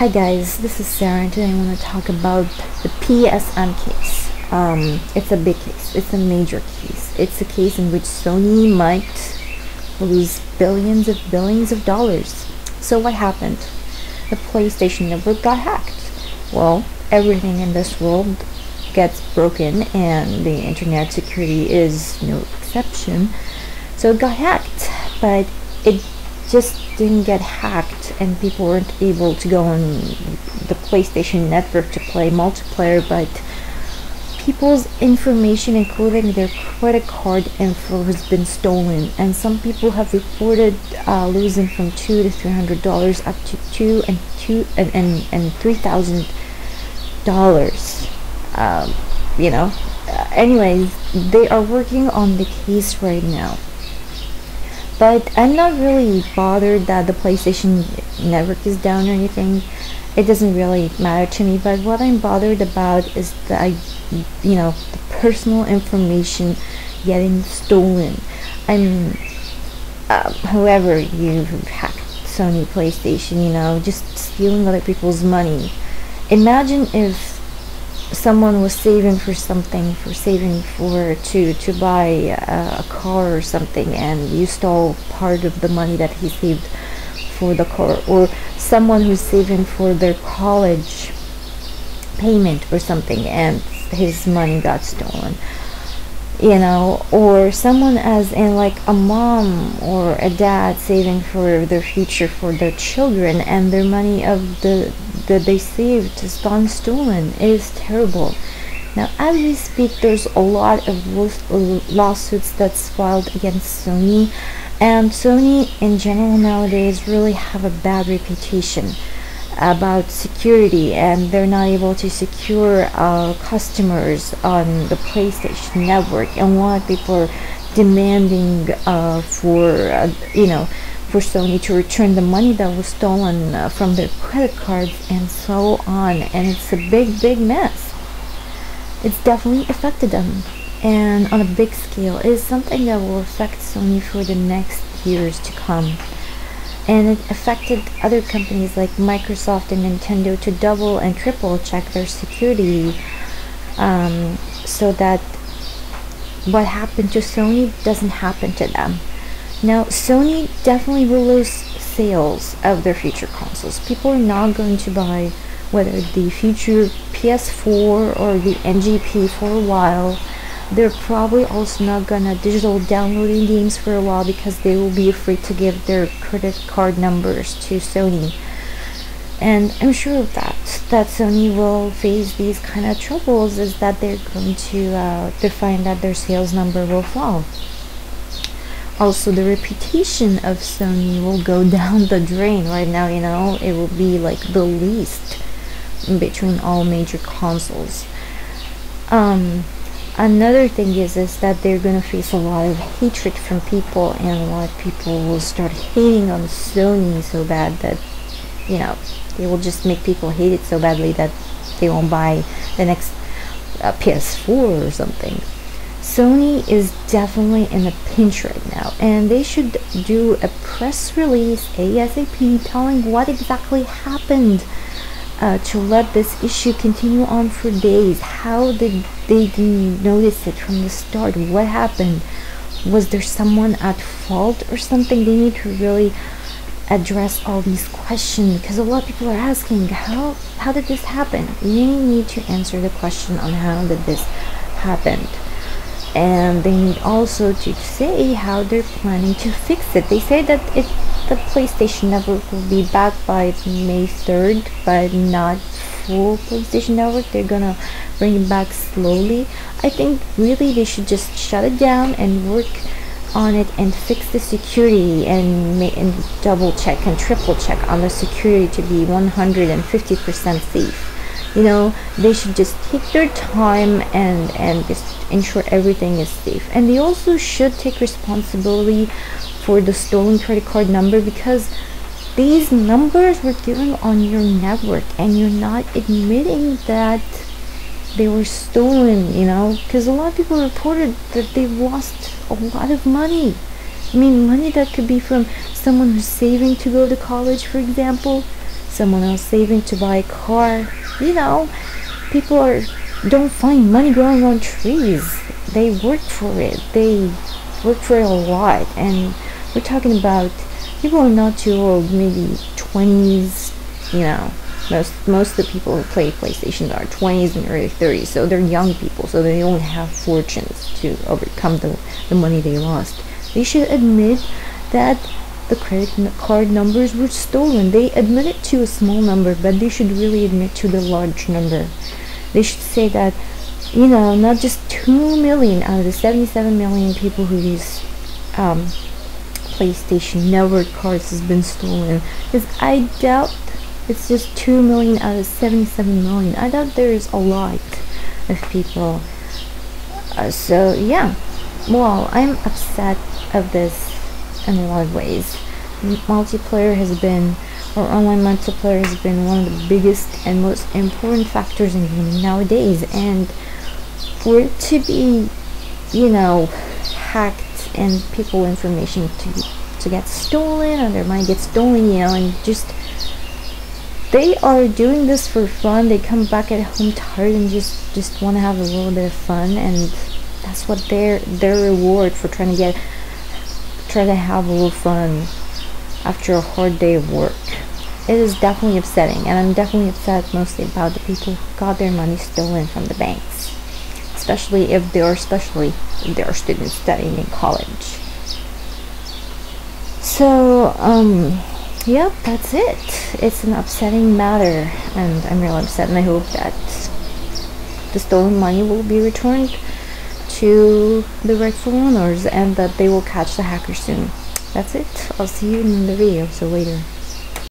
Hi guys, this is Sarah and today I want to talk about the PSN case. It's a big case, it's a major case. It's a case in which Sony might lose billions of dollars. So what happened? The PlayStation network got hacked. Well, everything in this world gets broken and the internet security is no exception. So it got hacked, but it just didn't get hacked and people weren't able to go on the PlayStation network to play multiplayer, but people's information, including their credit card info, has been stolen, and some people have reported losing from $200 to $300 up to $2,000 and $3,000. Anyways, they are working on the case right now. But I'm not really bothered that the PlayStation network is down or anything. It doesn't really matter to me. But what I'm bothered about is the personal information getting stolen. Whoever you hacked Sony PlayStation, just stealing other people's money. Imagine if someone was saving for something, to buy a car or something, and you stole part of the money that he saved for the car, or someone who's saving for their college payment or something and his money got stolen, or someone as in like a mom or a dad saving for their future for their children and their money that they saved has gone stolen. It is terrible. Now, as we speak, there's a lot of lawsuits that's filed against Sony, and Sony in general nowadays really have a bad reputation about security, and they're not able to secure customers on the PlayStation network, and a lot of people are demanding for Sony to return the money that was stolen from their credit cards and so on, and it's a big mess. It's definitely affected them, and on a big scale. It is something that will affect Sony for the next years to come, and it affected other companies like Microsoft and Nintendo to double and triple check their security, so that what happened to Sony doesn't happen to them. Now, Sony definitely will lose sales of their future consoles. People are not going to buy whether the future PS4 or the NGP for a while. They're probably also not gonna digital downloading games for a while because they will be afraid to give their credit card numbers to Sony. And I'm sure of that Sony will face these kind of troubles, is that they're going to find that their sales number will fall. Also, the reputation of Sony will go down the drain. Right now, it will be like the least between all major consoles. Another thing is that they're gonna face a lot of hatred from people, and a lot of people will start hating on Sony so bad that they will just make people hate it so badly that they won't buy the next PS4 or something. Sony is definitely in a pinch right now, and they should do a press release ASAP telling what exactly happened to let this issue continue on for days. How did they notice it from the start? What happened? Was there someone at fault or something? They need to really address all these questions, because a lot of people are asking, how did this happen? You need to answer the question on how did this happen. And they need also to say how they're planning to fix it. They say that the PlayStation network will be back by May 3rd, but not full PlayStation network. They're gonna bring it back slowly. I think really they should just shut it down and work on it and fix the security and double check and triple check on the security to be 150% safe. They should just take their time and just ensure everything is safe. And they also should take responsibility for the stolen credit card number, because these numbers were given on your network and you're not admitting that they were stolen, because a lot of people reported that they lost a lot of money. Money that could be from someone who's saving to go to college, for example. someone else saving to buy a car. You know, people don't find money growing on trees. They work for it. They work for it a lot. And we're talking about people who are not too old, maybe 20s. You know, most of the people who play PlayStation are 20s and early 30s, so they're young people, so they don't have fortunes to overcome the money they lost. They should admit that the credit card numbers were stolen. They admit it to a small number, but they should really admit to the large number. They should say that, you know, not just 2 million out of the 77 million people who use PlayStation network cards has been stolen. Because I doubt it's just 2 million out of 77 million. I doubt there's a lot of people. So yeah, well, I'm upset of this in a lot of ways. Multiplayer has been, or online multiplayer has been one of the biggest and most important factors in gaming nowadays. And for it to be, you know, hacked and people information to get stolen, or their money gets stolen, you know, and just they are doing this for fun. They come back at home tired and just want to have a little bit of fun, and that's what their reward for try to have a little fun after a hard day of work. It is definitely upsetting, and I'm definitely upset mostly about the people who got their money stolen from the banks, especially if they are students studying in college. So yep, that's it. It's an upsetting matter, and I'm really upset, and I hope that the stolen money will be returned to the rightful owners and that they will catch the hacker soon. That's it. I'll see you in the video, so later.